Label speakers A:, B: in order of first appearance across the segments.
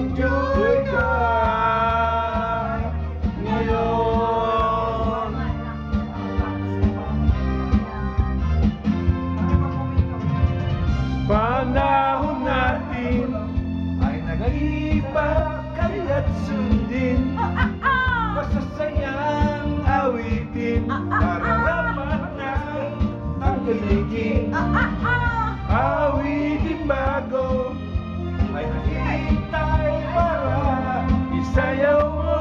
A: mag-enjoy ka ngayon. Panahon natin ay nag-iiba, kaya't sundin masasayang awitin para rapat na ang galigin. Awitin bago ay naghihintay para isayaw mo.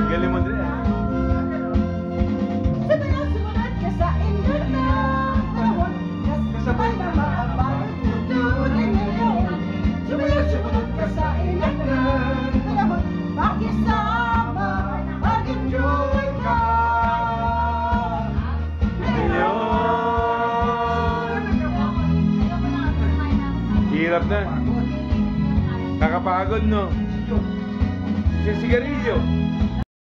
A: Galing mo din
B: Sumunod ka sa internet, kasabay na maabang tutunan ngayon. Sumunod ka sa internet, pakisama, mag-enjoy ka
A: ngayon. Hirap na. Nakapagod, no? Sa sigarilyo.